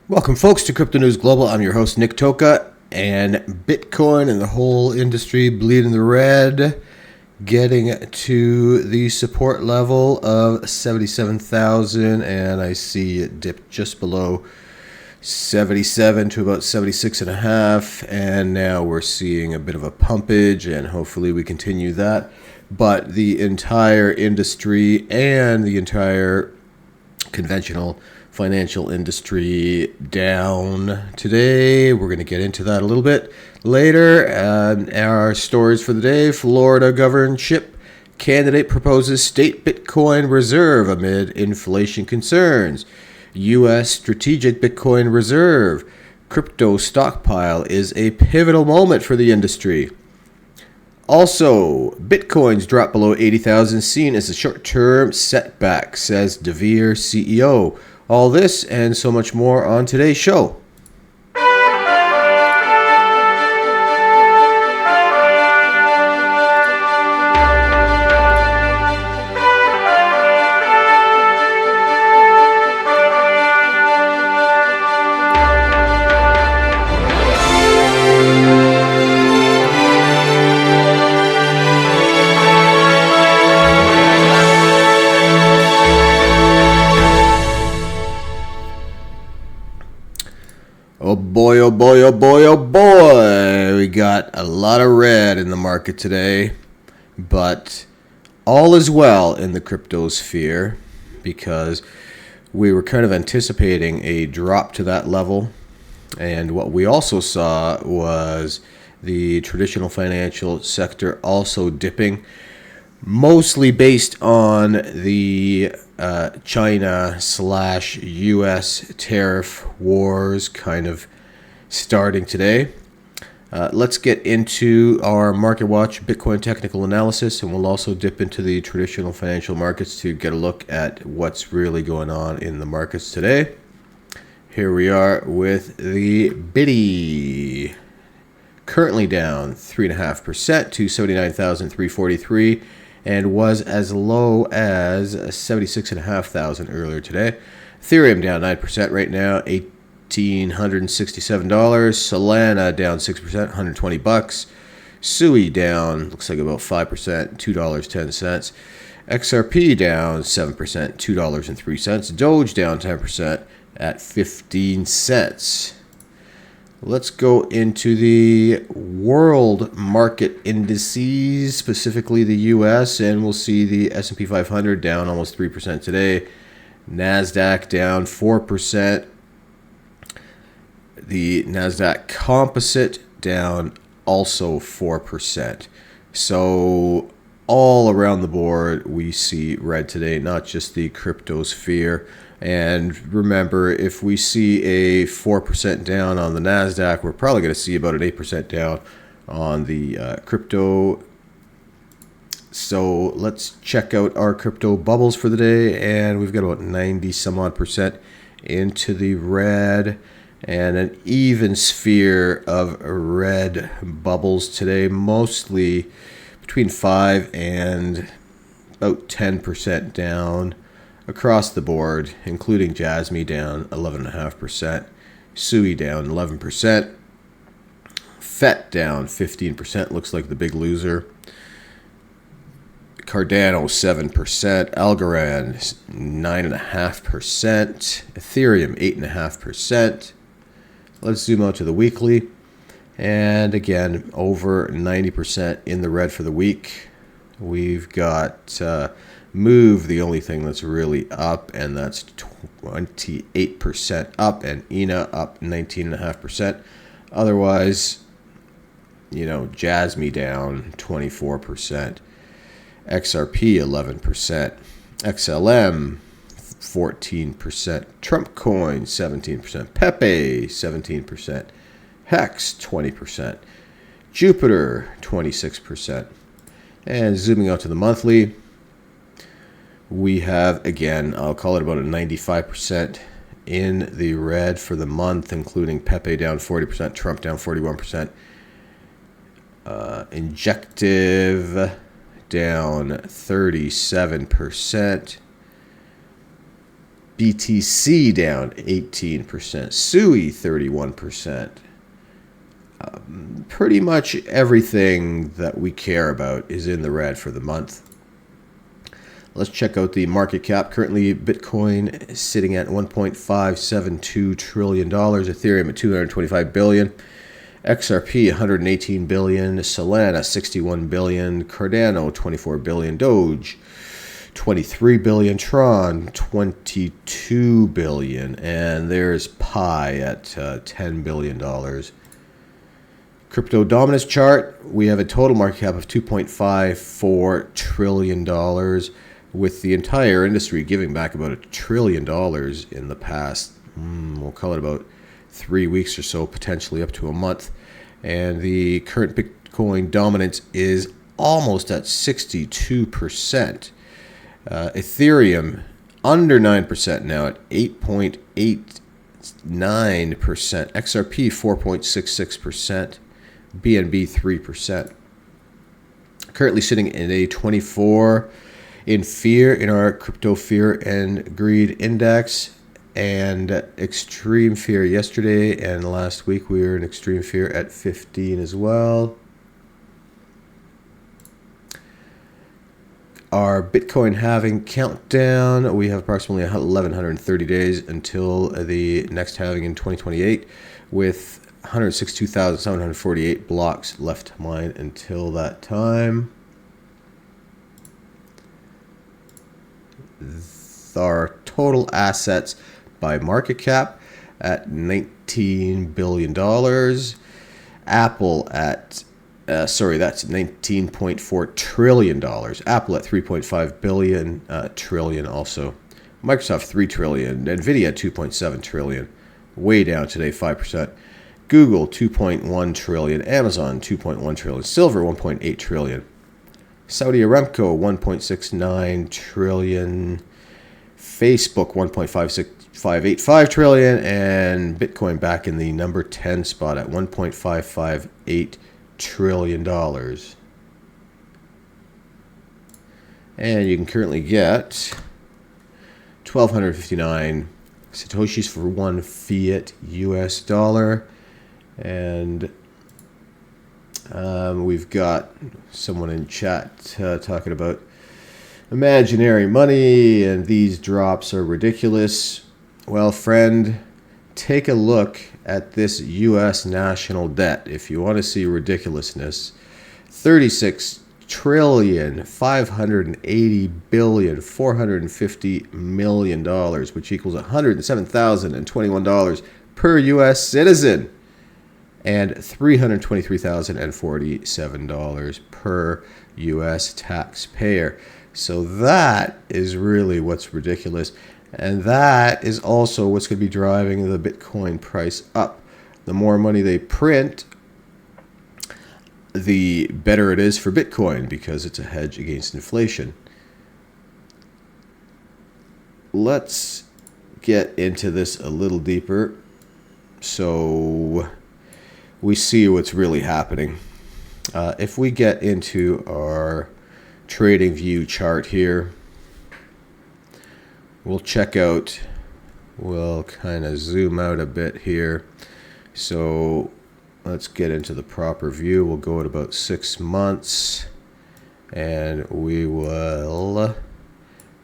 Welcome, folks, to Crypto News Global. I'm your host, Nick Toka, and Bitcoin and the whole industry bleeding the red, getting to the support level of 77,000, and I see it dipped just below 77 to about 76.5, and now we're seeing a bit of a pumpage, and hopefully we continue that. But the entire industry and the entire conventional financial industry down today. We're going to get into that a little bit later. Our stories for the day: Florida governorship candidate proposes state Bitcoin reserve amid inflation concerns. U.S. strategic Bitcoin reserve. Crypto stockpile is a pivotal moment for the industry. Also, Bitcoins drop below 80,000, seen as a short-term setback, says deVere CEO. All this and so much more on today's show. Oh boy, oh boy, oh boy, oh boy. We got a lot of red in the market today, but all is well in the crypto sphere because we were kind of anticipating a drop to that level. And what we also saw was the traditional financial sector also dipping, mostly based on the China/US tariff wars kind of starting today. Let's get into our Market Watch Bitcoin technical analysis, and we'll also dip into the traditional financial markets to get a look at what's really going on in the markets today. Here we are with the Bitty, currently down 3.5% to 79,343. And was as low as 76,500 earlier today. Ethereum down 9% right now, $1,867. Solana down 6%, $120. Sui down, looks like about 5%, $2.10. XRP down 7%, $2.03. Doge down 10% at 15 cents. Let's go into the world market indices, specifically the U.S., and we'll see the S&P 500 down almost 3% today. NASDAQ down 4%. The NASDAQ Composite down also 4%. So all around the board, we see red today, not just the crypto sphere. And remember, if we see a 4% down on the NASDAQ, we're probably going to see about an 8% down on the crypto. So let's check out our crypto bubbles for the day. And we've got about 90 some odd percent into the red, and an even sphere of red bubbles today, mostly between 5 and about 10% down across the board, including Jasmy down 11.5%, Sui down 11%, FET down 15%, looks like the big loser, Cardano 7%, Algorand 9.5%, Ethereum 8.5%. Let's zoom out to the weekly, and again, over 90% in the red for the week. We've got Move, the only thing that's really up, and that's 28% up, and ENA up 19.5%. Otherwise, Jasmy down 24%, XRP 11%, XLM 14%, Trump Coin 17%, Pepe 17%, Hex 20%, Jupiter 26%. And zooming out to the monthly, we have, again, I'll call it about a 95% in the red for the month, including Pepe down 40%, Trump down 41%, Injective down 37%, BTC down 18%. SUI 31%. Pretty much everything that we care about is in the red for the month. Let's check out the market cap. Currently, Bitcoin is sitting at $1.572 trillion. Ethereum at $225 billion. XRP $118 billion. Solana $61 billion. Cardano $24 billion. Doge $23 billion. Tron $22 billion. And there's Pi at $10 billion. Crypto dominance chart, we have a total market cap of $2.54 trillion, with the entire industry giving back about $1 trillion in the past, we'll call it about 3 weeks or so, potentially up to a month. And the current Bitcoin dominance is almost at 62%. Ethereum under 9% now at 8.89%. XRP 4.66%. BNB 3%. Currently sitting in a 24 in fear in our crypto fear and greed index, and extreme fear yesterday, and last week we were in extreme fear at 15 as well. Our Bitcoin halving countdown, we have approximately 1,130 days until the next halving in 2028, with 162,748 blocks left to mine until that time. Our total assets by market cap at $19 billion. Apple at, that's $19.4 trillion. Apple at $3.5 trillion also. Microsoft $3 trillion. Nvidia at $2.7 trillion. Way down today, 5%. Google, 2.1 trillion. Amazon, 2.1 trillion. Silver, 1.8 trillion. Saudi Aramco, 1.69 trillion. Facebook, 1.585 trillion. And Bitcoin back in the number 10 spot at $1.558 trillion. And you can currently get 1,259 Satoshis for one fiat US dollar. And we've got someone in chat talking about imaginary money and these drops are ridiculous. Well, friend, take a look at this U.S. national debt if you want to see ridiculousness. $36,480,450,000,000, which equals $107,021 per U.S. citizen, and $323,047 per U.S. taxpayer. So that is really what's ridiculous. And that is also what's going to be driving the Bitcoin price up. The more money they print, the better it is for Bitcoin because it's a hedge against inflation. Let's get into this a little deeper so we see what's really happening. If we get into our trading view chart here, we'll check out, we'll kind of zoom out a bit here. So let's get into the proper view. We'll go at about 6 months and we will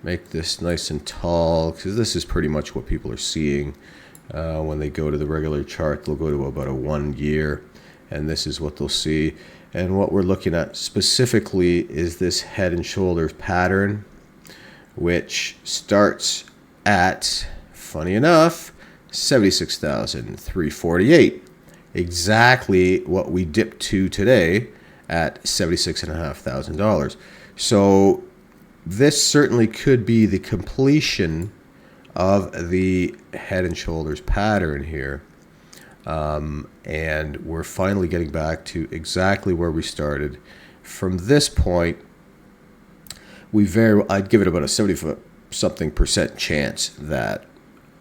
make this nice and tall because this is pretty much what people are seeing. When they go to the regular chart, they'll go to about a 1 year, and this is what they'll see. And what we're looking at specifically is this head and shoulders pattern, which starts at, funny enough, 76,348. Exactly what we dipped to today at $76,500. So this certainly could be the completion of the head and shoulders pattern here. And we're finally getting back to exactly where we started. From this point, I'd give it about a 70-something% chance that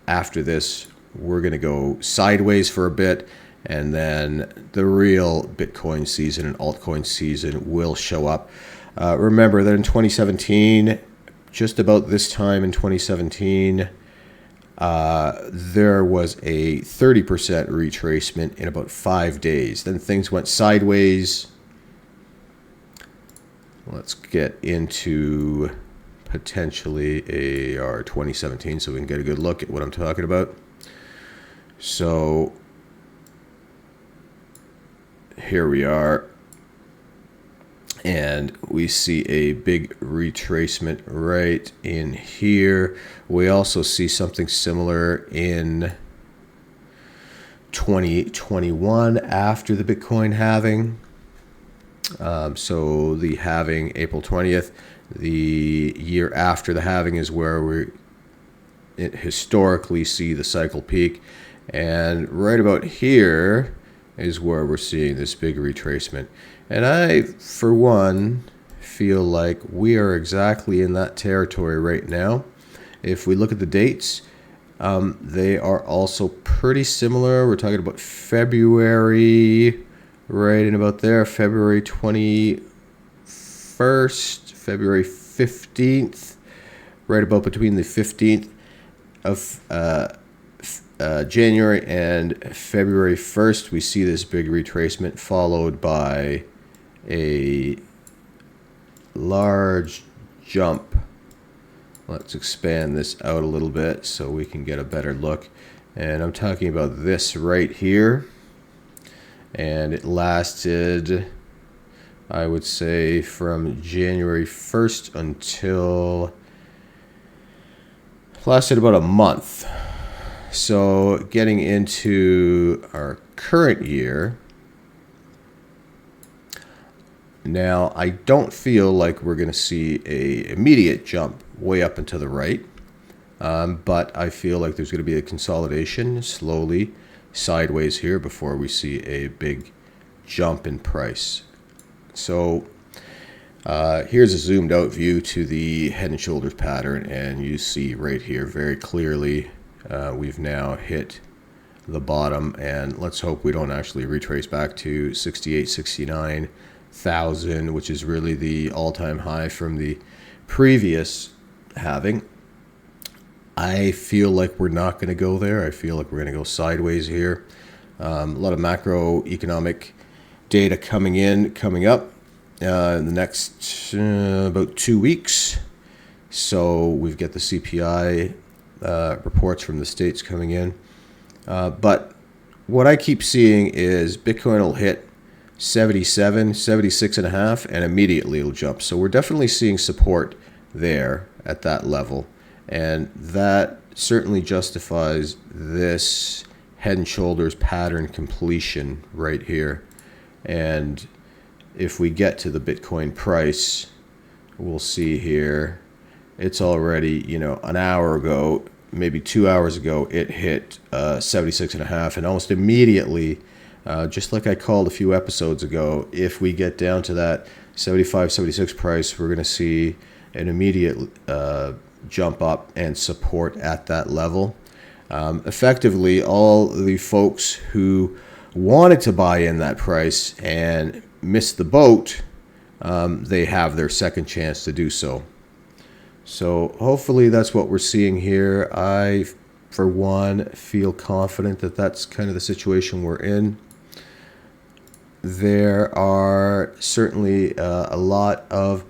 after this, we're going to go sideways for a bit, and then the real Bitcoin season and altcoin season will show up. Remember that in 2017, just about this time in 2017, there was a 30% retracement in about 5 days. Then things went sideways. Let's get into potentially our 2017 so we can get a good look at what I'm talking about. So here we are, and we see a big retracement right in here. We also see something similar in 2021 after the Bitcoin halving. So the halving, April 20th, the year after the halving is where we historically see the cycle peak. And right about here is where we're seeing this big retracement. And I, for one, feel like we are exactly in that territory right now. If we look at the dates, they are also pretty similar. We're talking about February, right in about there, February 21st, February 15th, right about between the 15th of January and February 1st, we see this big retracement followed by a large jump. Let's expand this out a little bit so we can get a better look. And I'm talking about this right here. And it lasted, I would say, from January 1st until, lasted about a month. So getting into our current year, now I don't feel like we're going to see an immediate jump way up and to the right, but I feel like there's going to be a consolidation slowly sideways here before we see a big jump in price. So here's a zoomed out view to the head and shoulders pattern, and you see right here very clearly we've now hit the bottom, and let's hope we don't actually retrace back to 69,000, which is really the all-time high from the previous halving. I feel like we're not going to go there. I feel like we're going to go sideways here. A lot of macroeconomic data coming up in the next about 2 weeks. So we've got the CPI reports from the states coming in. But what I keep seeing is Bitcoin will hit 77, 76 and a half, and immediately it'll jump. So we're definitely seeing support there at that level. And that certainly justifies this head and shoulders pattern completion right here. And if we get to the Bitcoin price, we'll see here, it's already, an hour ago, maybe 2 hours ago, it hit 76 and a half, and almost immediately, just like I called a few episodes ago, if we get down to that 75, 76 price, we're going to see an immediate jump up and support at that level. Effectively, all the folks who wanted to buy in that price and missed the boat, they have their second chance to do so. So hopefully that's what we're seeing here. I, for one, feel confident that that's kind of the situation we're in. There are certainly a lot of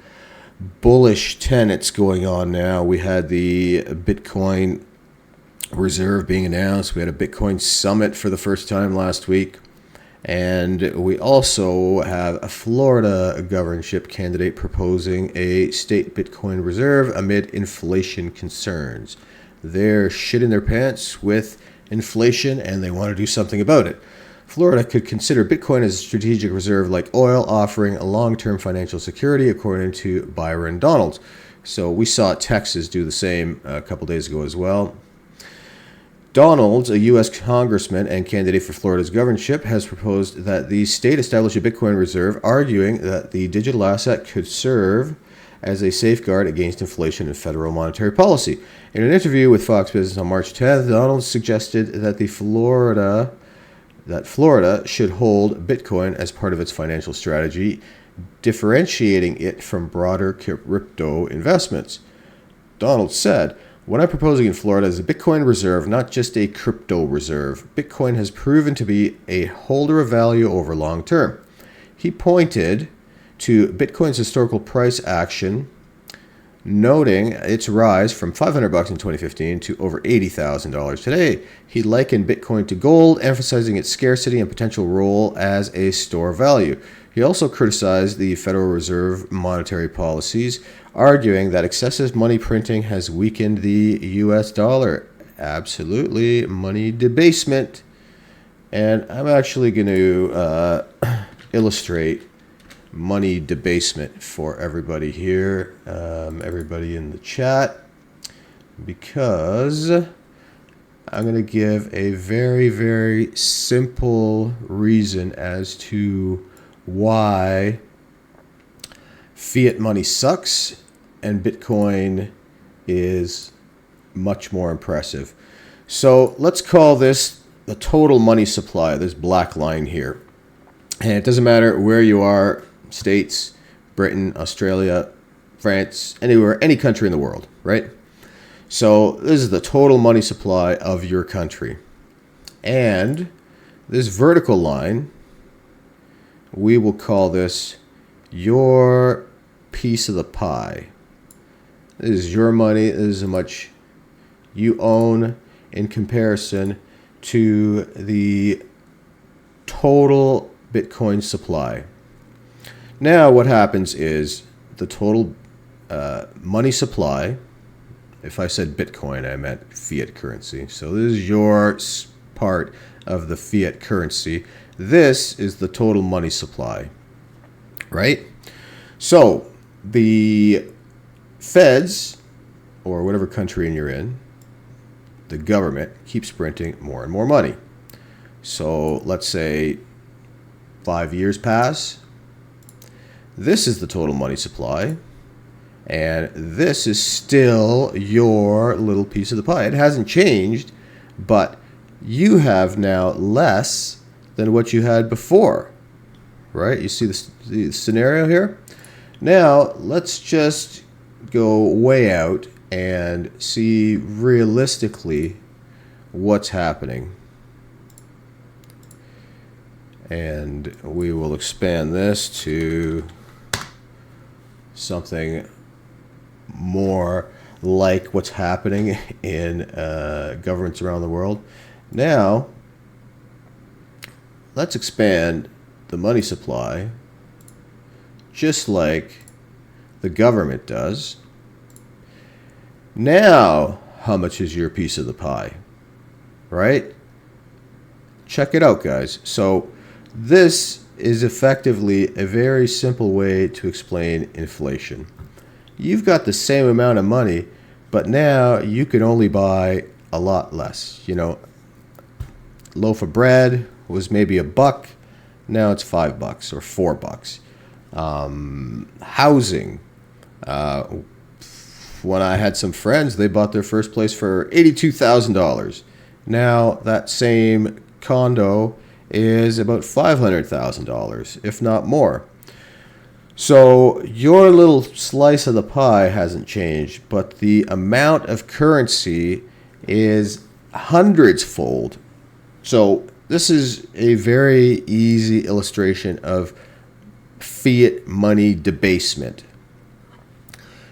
bullish tenets going on now. We had the Bitcoin reserve being announced. We had a Bitcoin summit for the first time last week. And we also have a Florida governorship candidate proposing a state Bitcoin reserve amid inflation concerns. They're shitting their pants with inflation and they want to do something about it. Florida could consider Bitcoin as a strategic reserve like oil, offering a long-term financial security, according to Byron Donalds. So we saw Texas do the same a couple days ago as well. Donalds, a U.S. congressman and candidate for Florida's governorship, has proposed that the state establish a Bitcoin reserve, arguing that the digital asset could serve as a safeguard against inflation and federal monetary policy. In an interview with Fox Business on March 10th, Donalds suggested that Florida should hold Bitcoin as part of its financial strategy, differentiating it from broader crypto investments. Donalds said, What I'm proposing in Florida is a Bitcoin reserve, not just a crypto reserve. Bitcoin has proven to be a holder of value over long term. He pointed to Bitcoin's historical price action, noting its rise from $500 in 2015 to over $80,000 today. He likened Bitcoin to gold, emphasizing its scarcity and potential role as a store of value. He also criticized the Federal Reserve monetary policies, arguing that excessive money printing has weakened the U.S. dollar. Absolutely, money debasement. And I'm actually going to illustrate money debasement for everybody here, everybody in the chat, because I'm going to give a very, very simple reason as to why fiat money sucks and Bitcoin is much more impressive. So let's call this the total money supply, this black line here. And it doesn't matter where you are, States, Britain, Australia, France, anywhere, any country in the world, right? So this is the total money supply of your country. And this vertical line, we will call this your piece of the pie. This is your money. This is how much you own in comparison to the total Bitcoin supply. Now what happens is the total money supply, if I said Bitcoin, I meant fiat currency. So this is your part of the fiat currency. This is the total money supply, right? So the feds, or whatever country you're in, the government keeps printing more and more money. So let's say 5 years pass. This is the total money supply. And this is still your little piece of the pie. It hasn't changed, but you have now less than what you had before, right? You see the scenario here? Now, let's just go way out and see realistically what's happening. And we will expand this to something more like what's happening in governments around the world. Now, let's expand the money supply just like the government does. Now, how much is your piece of the pie? Right? Check it out, guys. So this is effectively a very simple way to explain inflation. You've got the same amount of money, but now you can only buy a lot less. You know, loaf of bread was maybe $1, now it's $5 or $4. Housing. When I had some friends, they bought their first place for $82,000. Now that same condo is about $500,000, if not more. So your little slice of the pie hasn't changed, but the amount of currency is hundreds fold. So this is a very easy illustration of fiat money debasement.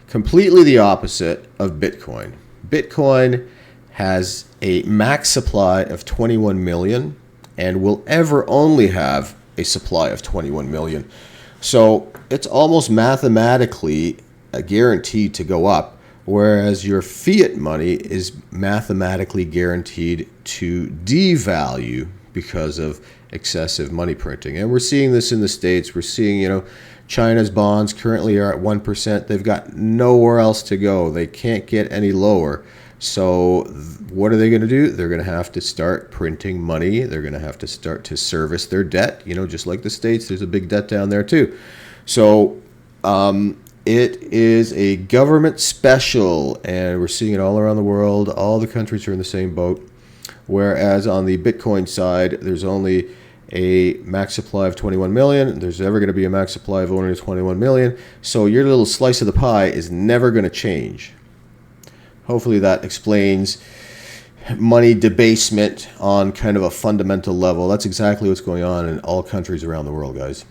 Completely the opposite of Bitcoin. Bitcoin has a max supply of 21 million and will ever only have a supply of 21 million. So it's almost mathematically a guaranteed to go up, whereas your fiat money is mathematically guaranteed to devalue because of excessive money printing. And we're seeing this in the States. We're seeing, you know, China's bonds currently are at 1%. They've got nowhere else to go. They can't get any lower. So what are they going to do? They're going to have to start printing money. They're going to have to start to service their debt. You know, just like the States, there's a big debt down there too. So it is a government special, and we're seeing it all around the world. All the countries are in the same boat. Whereas on the Bitcoin side, there's only a max supply of 21 million. There's never going to be a max supply of only 21 million. So your little slice of the pie is never going to change. Hopefully that explains money debasement on kind of a fundamental level. That's exactly what's going on in all countries around the world, guys.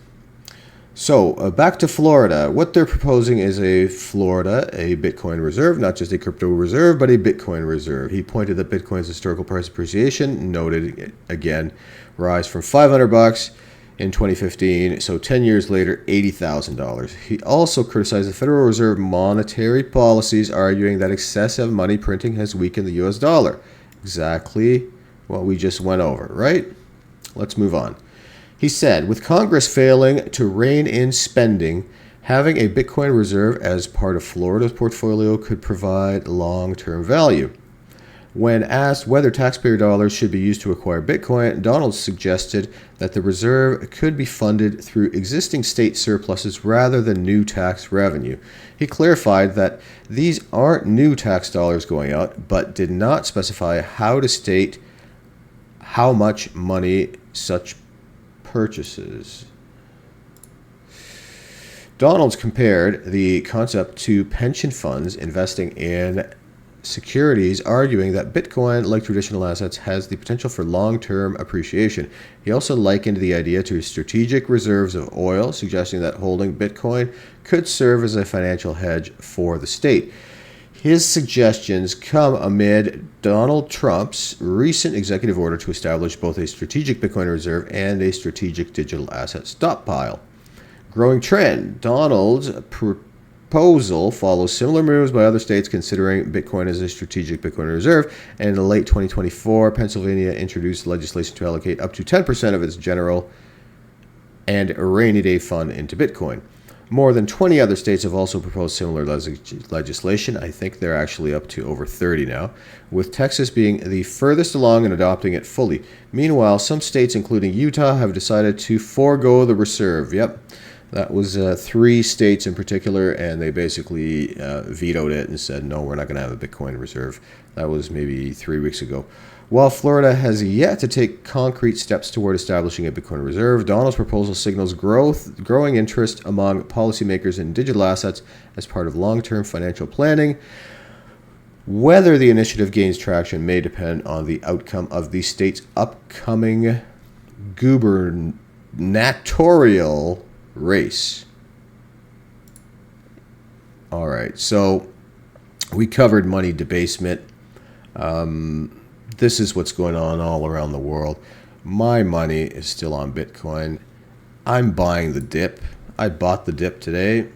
So back to Florida. What they're proposing is a Bitcoin reserve, not just a crypto reserve, but a Bitcoin reserve. He pointed that Bitcoin's historical price appreciation, noted again, rise from $500 in 2015, so 10 years later, $80,000. He also criticized the Federal Reserve monetary policies, arguing that excessive money printing has weakened the U.S. dollar. Exactly what we just went over, right? Let's move on. He said, with Congress failing to rein in spending, having a Bitcoin reserve as part of Florida's portfolio could provide long-term value. When asked whether taxpayer dollars should be used to acquire Bitcoin, Donald suggested that the reserve could be funded through existing state surpluses rather than new tax revenue. He clarified that these aren't new tax dollars going out, but did not specify how to state how much money such purchases. Donald's compared the concept to pension funds investing in securities, arguing that Bitcoin, like traditional assets, has the potential for long-term appreciation. He also likened the idea to strategic reserves of oil, suggesting that holding Bitcoin could serve as a financial hedge for the state. His suggestions come amid Donald Trump's recent executive order to establish both a strategic Bitcoin reserve and a strategic digital asset stockpile. Growing trend. Donald's proposal follows similar moves by other states considering Bitcoin as a strategic Bitcoin reserve, and in late 2024, Pennsylvania introduced legislation to allocate up to 10% of its general and rainy day fund into Bitcoin. More than 20 other states have also proposed similar legislation. I think they're actually up to over 30 now, with Texas being the furthest along in adopting it fully. Meanwhile, some states, including Utah, have decided to forego the reserve. Yep, that was 3 states in particular, and they basically vetoed it and said, no, we're not going to have a Bitcoin reserve. That was maybe 3 weeks ago. While Florida has yet to take concrete steps toward establishing a Bitcoin reserve, Donald's proposal signals growing interest among policymakers in digital assets as part of long-term financial planning. Whether the initiative gains traction may depend on the outcome of the state's upcoming gubernatorial race. All right, so we covered money debasement. This is what's going on all around the world. My money is still on Bitcoin. I'm buying the dip. I bought the dip today,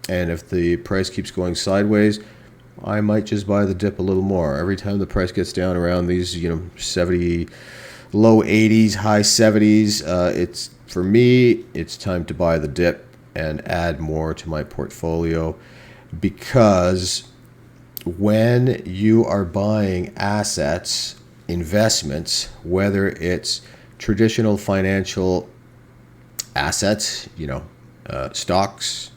and if the price keeps going sideways, I might just buy the dip a little more. Every time the price gets down around these, 70, low 80s, high 70s, for me, it's time to buy the dip and add more to my portfolio, because when you are buying assets, investments, whether it's traditional financial assets, stocks,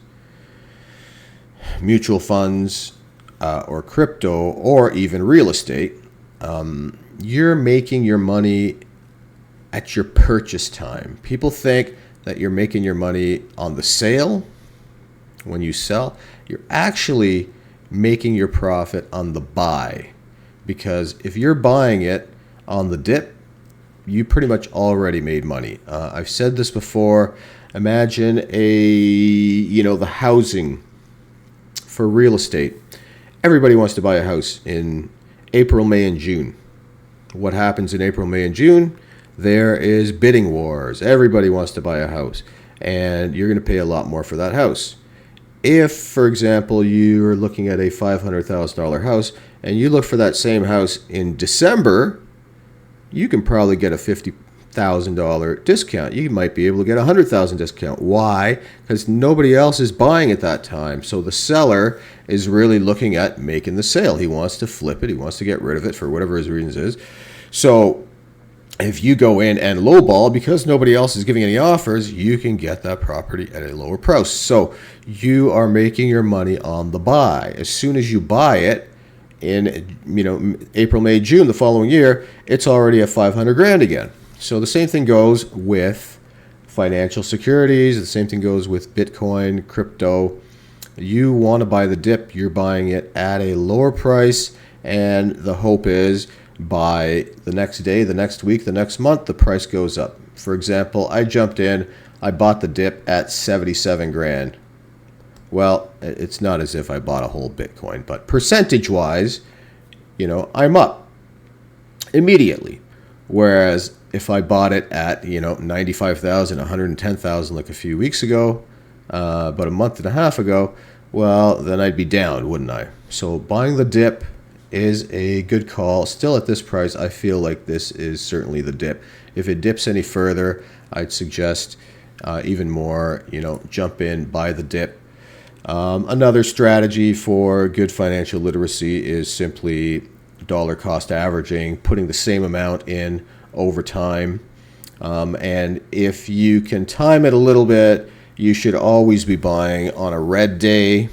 mutual funds, or crypto, or even real estate, you're making your money at your purchase time. People think that you're making your money on the sale. When you sell, you're actually making your profit on the buy. Because if you're buying it on the dip, you pretty much already made money. I've said this before. Imagine the housing for real estate. Everybody wants to buy a house in April, May, and June. What happens in April, May, and June? There is bidding wars. Everybody wants to buy a house, and you're going to pay a lot more for that house. If, for example, you're looking at a $500,000 house and you look for that same house in December, you can probably get a $50,000 discount. You might be able to get a $100,000 discount. Why? Because nobody else is buying at that time. So the seller is really looking at making the sale. He wants to flip it. He wants to get rid of it for whatever his reasons is. So if you go in and lowball, because nobody else is giving any offers, you can get that property at a lower price. So you are making your money on the buy. As soon as you buy it in April, May, June the following year, it's already at $500,000 again. So the same thing goes with financial securities. The same thing goes with Bitcoin, crypto. You want to buy the dip, you're buying it at a lower price, And the hope is by the next day, the next week, the next month, the price goes up. For example, I jumped in, I bought the dip at 77 grand. Well, it's not as if I bought a whole Bitcoin, but percentage-wise, I'm up immediately. Whereas if I bought it at, 95,000, 110,000 like a few weeks ago, about a month and a half ago, well, then I'd be down, wouldn't I? So buying the dip is a good call. Still at this price, I feel like this is certainly the dip. If it dips any further, I'd suggest even more, jump in, buy the dip. Another strategy for good financial literacy is simply dollar cost averaging, putting the same amount in over time. And if you can time it a little bit, you should always be buying on a red day,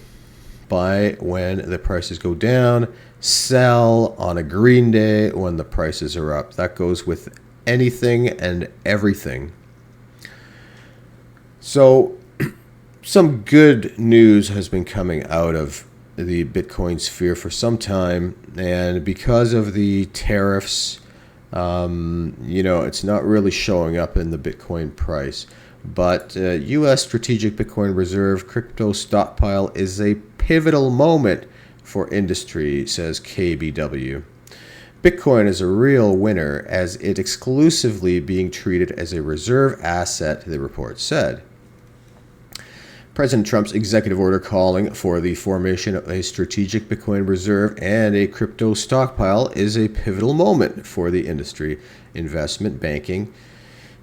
buy when the prices go down, sell on a green day when the prices are up. That goes with anything and everything. So some good news has been coming out of the Bitcoin sphere for some time, and because of the tariffs, it's not really showing up in the Bitcoin price. But U.S. Strategic Bitcoin Reserve crypto stockpile is a pivotal moment for industry, says KBW. Bitcoin is a real winner as it exclusively being treated as a reserve asset, the report said. President Trump's executive order calling for the formation of a strategic Bitcoin reserve and a crypto stockpile is a pivotal moment for the industry. Investment banking,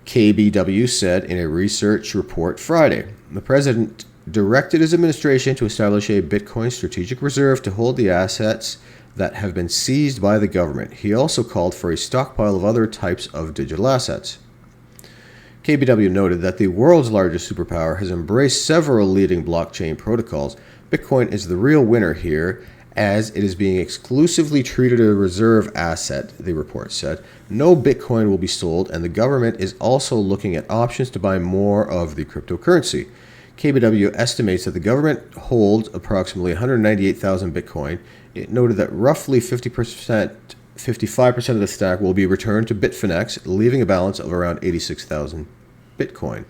KBW said in a research report Friday. The president directed his administration to establish a Bitcoin strategic reserve to hold the assets that have been seized by the government. He also called for a stockpile of other types of digital assets. KBW noted that the world's largest superpower has embraced several leading blockchain protocols. Bitcoin is the real winner here, as it is being exclusively treated as a reserve asset, the report said. No Bitcoin will be sold, and the government is also looking at options to buy more of the cryptocurrency. KBW estimates that the government holds approximately 198,000 Bitcoin. It noted that roughly 55% of the stack will be returned to Bitfinex, leaving a balance of around 86,000 Bitcoin.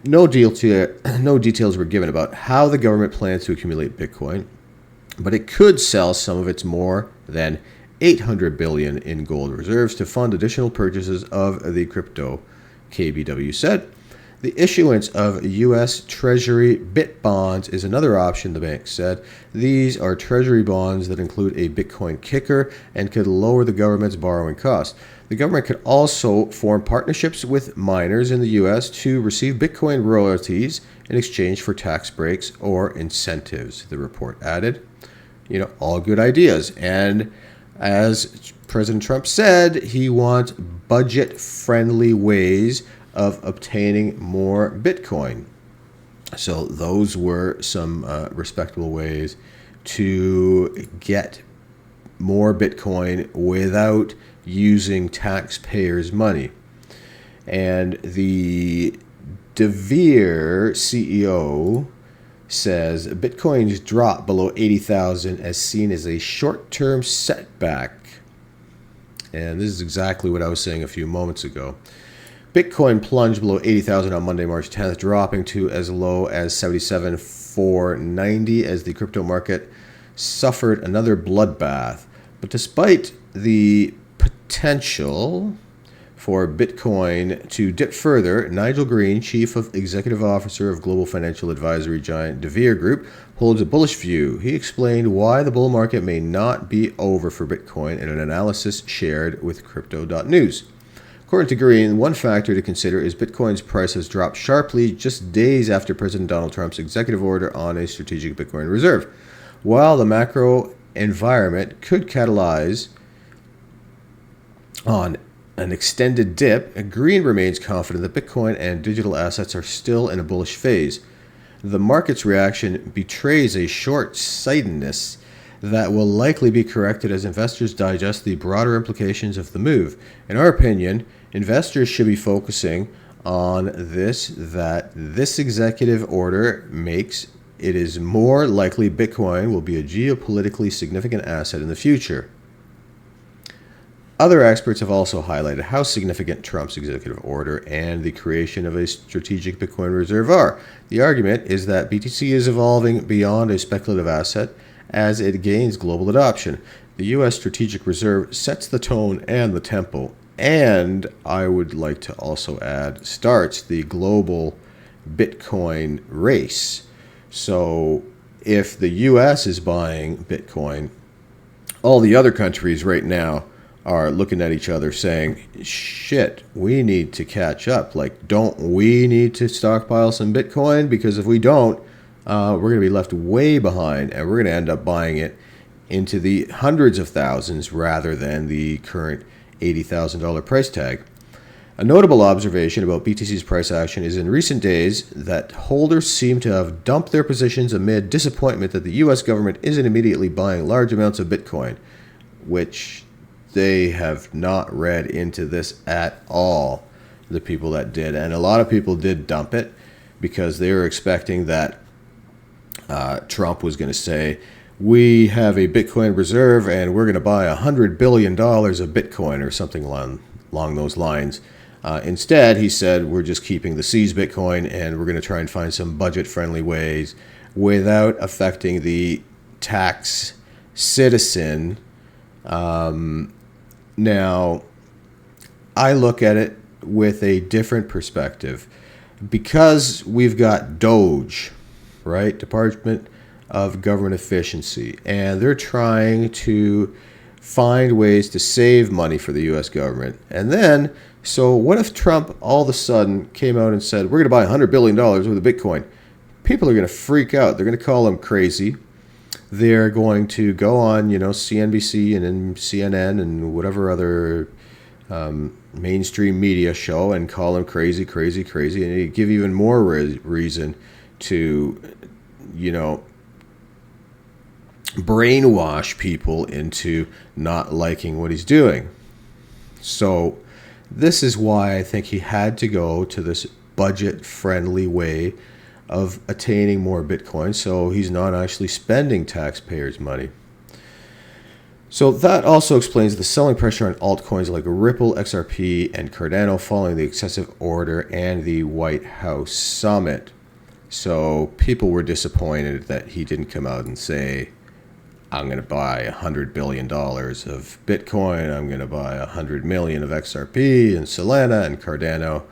No details were given about how the government plans to accumulate Bitcoin, but it could sell some of its more than 800 billion in gold reserves to fund additional purchases of the crypto, KBW said. The issuance of U.S. Treasury BIT bonds is another option, the bank said. These are Treasury bonds that include a Bitcoin kicker and could lower the government's borrowing costs. The government could also form partnerships with miners in the U.S. to receive Bitcoin royalties in exchange for tax breaks or incentives, the report added. All good ideas. And as President Trump said, he wants budget-friendly ways of obtaining more Bitcoin. So those were some respectable ways to get more Bitcoin without using taxpayers' money. And the deVere CEO says Bitcoin's drop below 80,000 as seen as a short-term setback. And this is exactly what I was saying a few moments ago. Bitcoin plunged below 80,000 on Monday, March 10th, dropping to as low as 77,490 as the crypto market suffered another bloodbath. But despite the potential for Bitcoin to dip further, Nigel Green, chief executive officer of global financial advisory giant deVere Group, holds a bullish view. He explained why the bull market may not be over for Bitcoin in an analysis shared with Crypto.news. According to Green, one factor to consider is Bitcoin's price has dropped sharply just days after President Donald Trump's executive order on a strategic Bitcoin reserve. While the macro environment could catalyze on an extended dip, Green remains confident that Bitcoin and digital assets are still in a bullish phase. The market's reaction betrays a short-sightedness that will likely be corrected as investors digest the broader implications of the move. In our opinion, investors should be focusing on this executive order makes it is more likely Bitcoin will be a geopolitically significant asset in the future. Other experts have also highlighted how significant Trump's executive order and the creation of a strategic Bitcoin reserve are. The argument is that BTC is evolving beyond a speculative asset as it gains global adoption. The U.S. strategic reserve sets the tone and the tempo, and I would like to also add, starts the global Bitcoin race. So if the U.S. is buying Bitcoin, all the other countries right now are looking at each other saying, shit, we need to catch up. Like, don't we need to stockpile some Bitcoin? Because if we don't, we're going to be left way behind, and we're going to end up buying it into the hundreds of thousands rather than the current $80,000 price tag. A notable observation about BTC's price action is in recent days that holders seem to have dumped their positions amid disappointment that the U.S. government isn't immediately buying large amounts of Bitcoin, which they have not read into this at all, the people that did. And a lot of people did dump it because they were expecting that Trump was going to say, we have a Bitcoin reserve and we're going to buy $100 billion of Bitcoin or something along those lines. Instead, he said, we're just keeping the seized Bitcoin and we're going to try and find some budget-friendly ways without affecting the tax citizen. Now, I look at it with a different perspective. Because we've got DOGE, right? Department of Government Efficiency, and they're trying to find ways to save money for the U.S. government. And then, so what if Trump all of a sudden came out and said, we're going to buy $100 billion worth of Bitcoin? People are going to freak out. They're going to call him crazy. They're going to go on, CNBC and then CNN and whatever other mainstream media show and call him crazy, and give even more reason to, brainwash people into not liking what he's doing. So this is why I think he had to go to this budget-friendly way of attaining more Bitcoin, so he's not actually spending taxpayers' money. So that also explains the selling pressure on altcoins like Ripple, XRP, and Cardano following the excessive order and the White House summit. So people were disappointed that he didn't come out and say, I'm going to buy $100 billion of Bitcoin, I'm going to buy 100 million of XRP and Solana and Cardano.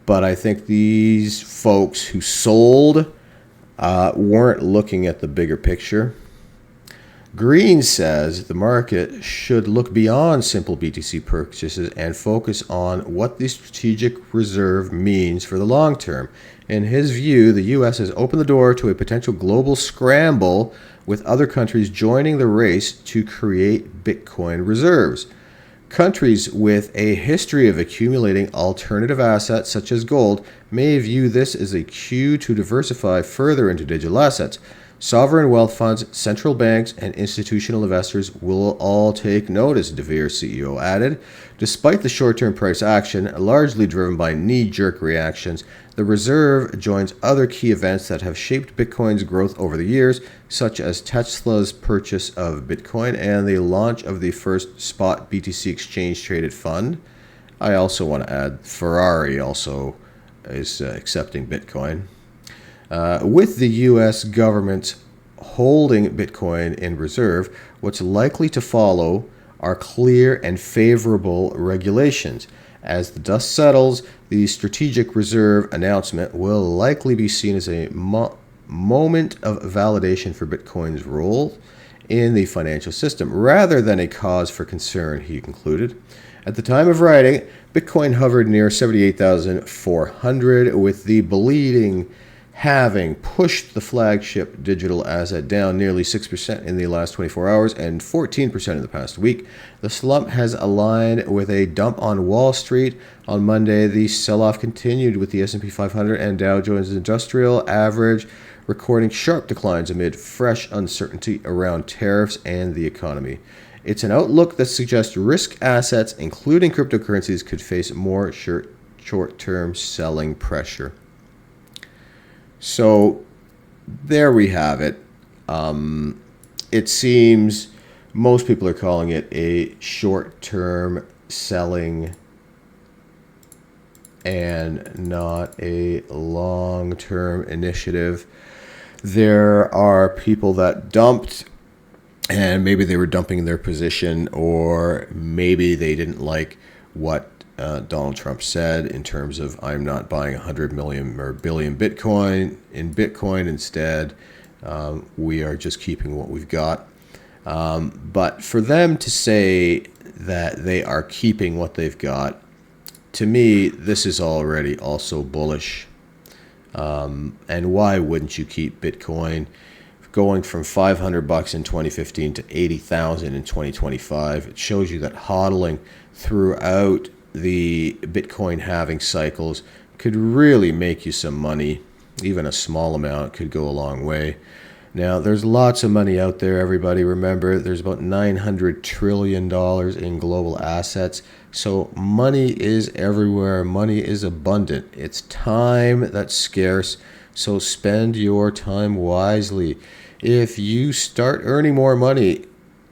But I think these folks who sold weren't looking at the bigger picture. Green says the market should look beyond simple BTC purchases and focus on what the strategic reserve means for the long term. In his view, the U.S. has opened the door to a potential global scramble with other countries joining the race to create Bitcoin reserves. Countries with a history of accumulating alternative assets such as gold may view this as a cue to diversify further into digital assets. Sovereign wealth funds, central banks, and institutional investors will all take notice, deVere CEO added. Despite the short-term price action, largely driven by knee-jerk reactions, the reserve joins other key events that have shaped Bitcoin's growth over the years, such as Tesla's purchase of Bitcoin and the launch of the first spot BTC exchange-traded fund. I also want to add Ferrari also is accepting Bitcoin. With the U.S. government holding Bitcoin in reserve, what's likely to follow are clear and favorable regulations. As the dust settles, the strategic reserve announcement will likely be seen as a moment of validation for Bitcoin's role in the financial system, rather than a cause for concern, he concluded. At the time of writing, Bitcoin hovered near 78,400, with the bleeding having pushed the flagship digital asset down nearly 6% in the last 24 hours and 14% in the past week. The slump has aligned with a dump on Wall Street. On Monday, the sell-off continued with the S&P 500 and Dow Jones Industrial Average recording sharp declines amid fresh uncertainty around tariffs and the economy. It's an outlook that suggests risk assets, including cryptocurrencies, could face more short-term selling pressure. So there we have it. It seems most people are calling it a short-term selling and not a long-term initiative. There are people that dumped, and maybe they were dumping their position, or maybe they didn't like what Donald Trump said in terms of, I'm not buying 100 million or billion Bitcoin in Bitcoin. Instead, we are just keeping what we've got. But for them to say that they are keeping what they've got, to me, this is already also bullish. And why wouldn't you keep Bitcoin going from $500 in 2015 to 80,000 in 2025? It shows you that hodling throughout the Bitcoin halving cycles could really make you some money. Even a small amount could go a long way. Now, there's lots of money out there, everybody. Remember, there's about $900 trillion in global assets. So money is everywhere. Money is abundant. It's time that's scarce. So spend your time wisely. If you start earning more money,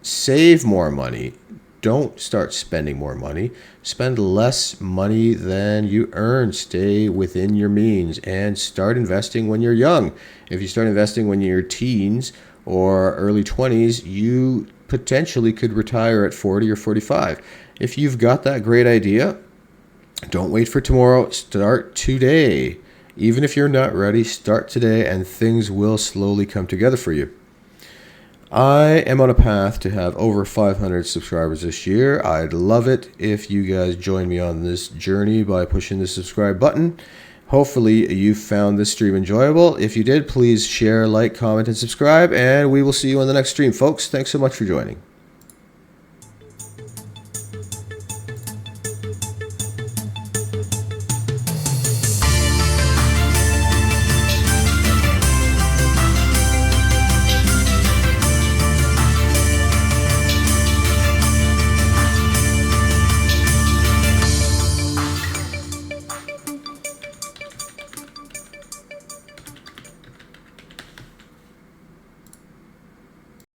save more money. Don't start spending more money. Spend less money than you earn. Stay within your means and start investing when you're young. If you start investing when you're teens or early 20s, you potentially could retire at 40 or 45. If you've got that great idea, don't wait for tomorrow. Start today. Even if you're not ready, start today and things will slowly come together for you. I am on a path to have over 500 subscribers this year. I'd love it if you guys join me on this journey by pushing the subscribe button. Hopefully you found this stream enjoyable. If you did, please share, like, comment, and subscribe, and we will see you on the next stream, folks. Thanks so much for joining.